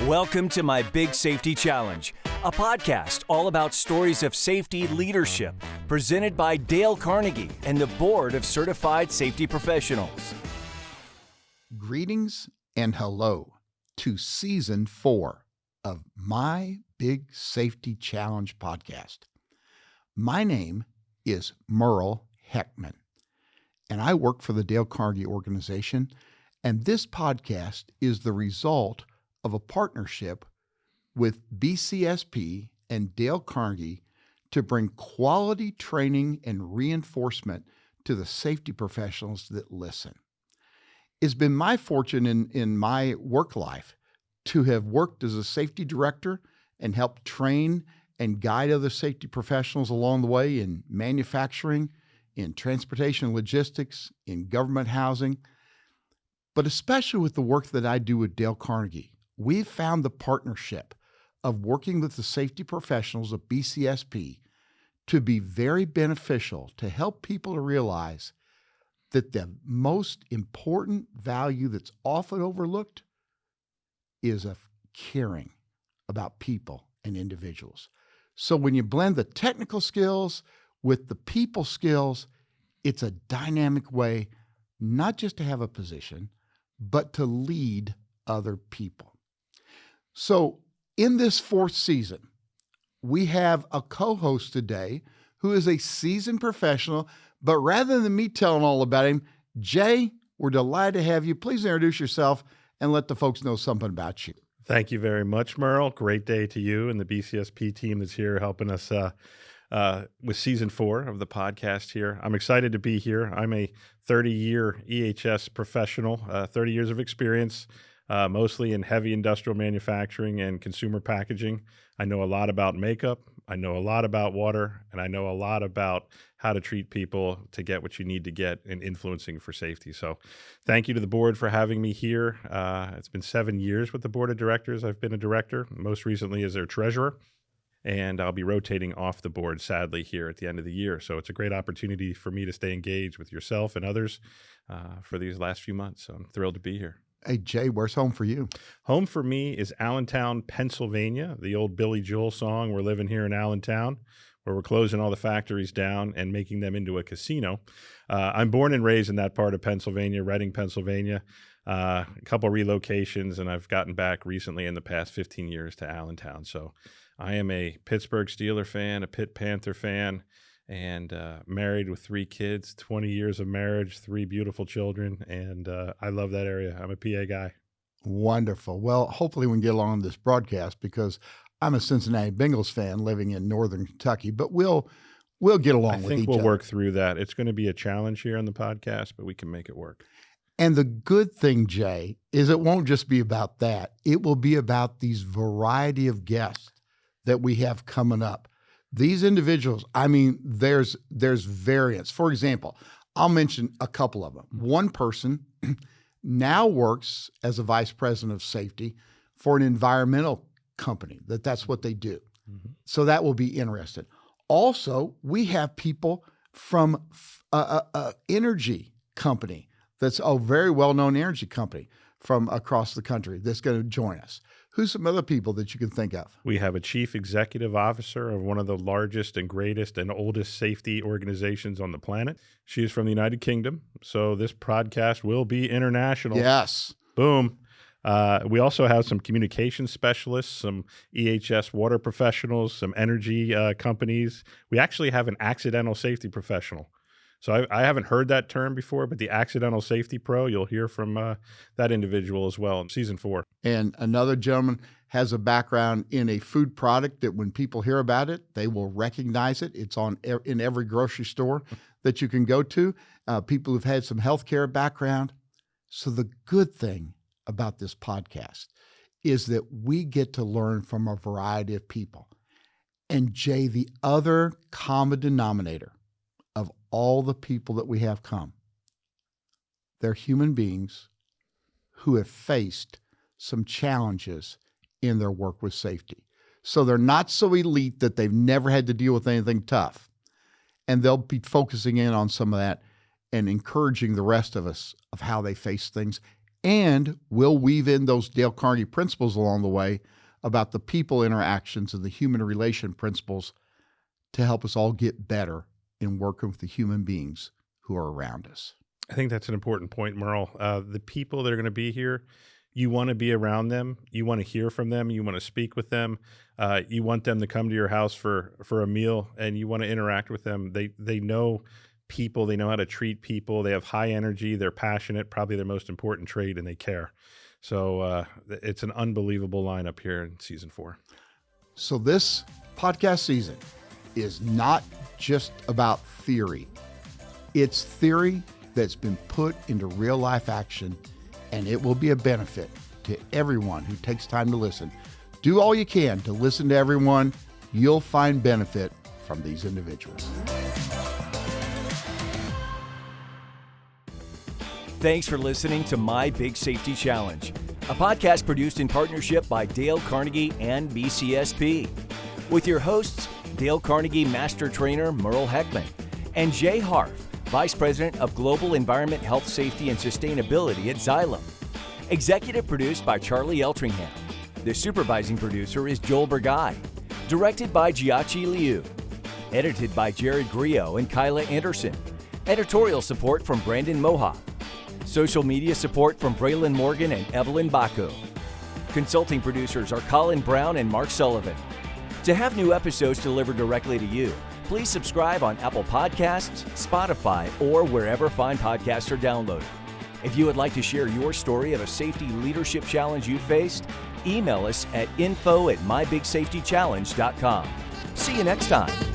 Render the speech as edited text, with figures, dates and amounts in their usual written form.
Welcome to My Big Safety Challenge, a podcast all about stories of safety leadership, presented by Dale Carnegie and the Board of Certified Safety Professionals. Greetings and hello to Season 4 of My Big Safety Challenge podcast. My name is Merle Heckman, and I work for the Dale Carnegie organization, and this podcast is the result of a partnership with BCSP and Dale Carnegie to bring quality training and reinforcement to the safety professionals that listen. It's been my fortune in my work life to have worked as a safety director and helped train and guide other safety professionals along the way in manufacturing, in transportation logistics, in government housing, but especially with the work that I do with Dale Carnegie. We've found the partnership of working with the safety professionals of BCSP to be very beneficial to help people to realize that the most important value that's often overlooked is of caring about people and individuals. So when you blend the technical skills with the people skills, it's a dynamic way not just to have a position, but to lead other people. So in this fourth season, we have a co-host today who is a seasoned professional, but rather than me telling all about him, Jay, we're delighted to have you. Please introduce yourself and let the folks know something about you. Thank you very much, Merle. Great day to you and the BCSP team that's here helping us with season 4 of the podcast here. I'm excited to be here. I'm a 30-year EHS professional, 30 years of experience, mostly in heavy industrial manufacturing and consumer packaging. I know a lot about makeup, I know a lot about water, and I know a lot about how to treat people to get what you need to get in influencing for safety. So thank you to the board for having me here. It's been 7 years with the board of directors. I've been a director, most recently as their treasurer, and I'll be rotating off the board, sadly, here at the end of the year. So it's a great opportunity for me to stay engaged with yourself and others for these last few months. So I'm thrilled to be here. Hey, Jay, where's home for you? Home for me is Allentown, Pennsylvania, the old Billy Joel song. We're living here in Allentown, where we're closing all the factories down and making them into a casino. I'm born and raised in that part of Pennsylvania, Reading, Pennsylvania. A couple relocations, and I've gotten back recently in the past 15 years to Allentown. So I am a Pittsburgh Steelers fan, a Pitt Panther fan, and married with 3 kids, 20 years of marriage, 3 beautiful children, and I love that area. I'm a PA guy. Wonderful. Well, hopefully we can get along on this broadcast because I'm a Cincinnati Bengals fan living in northern Kentucky, but we'll get along with each other. I think we'll work through that. It's going to be a challenge here on the podcast, but we can make it work. And the good thing, Jay, is it won't just be about that. It will be about these variety of guests that we have coming up. These individuals, I mean, there's variance. For example, I'll mention a couple of them. One person now works as a vice president of safety for an environmental company. That's what they do. Mm-hmm. So that will be interesting. Also, we have people from a energy company that's a very well-known energy company from across the country that's going to join us. Who's some other people that you can think of? We have a chief executive officer of one of the largest and greatest and oldest safety organizations on the planet. She is from the United Kingdom, so this podcast will be international. Yes. Boom. We also have some communication specialists, some EHS water professionals, some energy companies. We actually have an accidental safety professional. So I haven't heard that term before, but the accidental safety pro, you'll hear from that individual as well in season 4. And another gentleman has a background in a food product that when people hear about it, they will recognize it. It's in every grocery store that you can go to. People who've had some healthcare background. So the good thing about this podcast is that we get to learn from a variety of people. And Jay, the other common denominator of all the people that we have come, they're human beings who have faced some challenges in their work with safety. So they're not so elite that they've never had to deal with anything tough. And they'll be focusing in on some of that and encouraging the rest of us of how they face things And we'll weave in those Dale Carnegie principles along the way about the people interactions and the human relation principles to help us all get better in working with the human beings who are around us. I think that's an important point, Merle. The people that are going to be here, you want to be around them. You want to hear from them. You want to speak with them. You want them to come to your house for a meal, and you want to interact with them. They know people. They know how to treat people. They have high energy. They're passionate, probably their most important trait, and they care. So it's an unbelievable lineup here in season 4. So this podcast season is not just about theory. It's theory that's been put into real life action, and it will be a benefit to everyone who takes time to listen. Do all you can to listen to everyone. You'll find benefit from these individuals. Thanks for listening to My Big Safety Challenge, a podcast produced in partnership by Dale Carnegie and BCSP, with your hosts, Dale Carnegie Master Trainer Merle Heckman and Jay Harf, Vice President of Global Environment, Health, Safety, and Sustainability at Xylem. Executive produced by Charlie Eltringham. The supervising producer is Joel Burgai. Directed by Jiachi Liu. Edited by Jared Griot and Kyla Anderson. Editorial support from Brandon Mohawk. Social media support from Braylon Morgan and Evelyn Baco. Consulting producers are Colin Brown and Mark Sullivan. To have new episodes delivered directly to you, please subscribe on Apple Podcasts, Spotify, or wherever fine podcasts are downloaded. If you would like to share your story of a safety leadership challenge you faced, email us at info@mybigsafetychallenge.com. See you next time.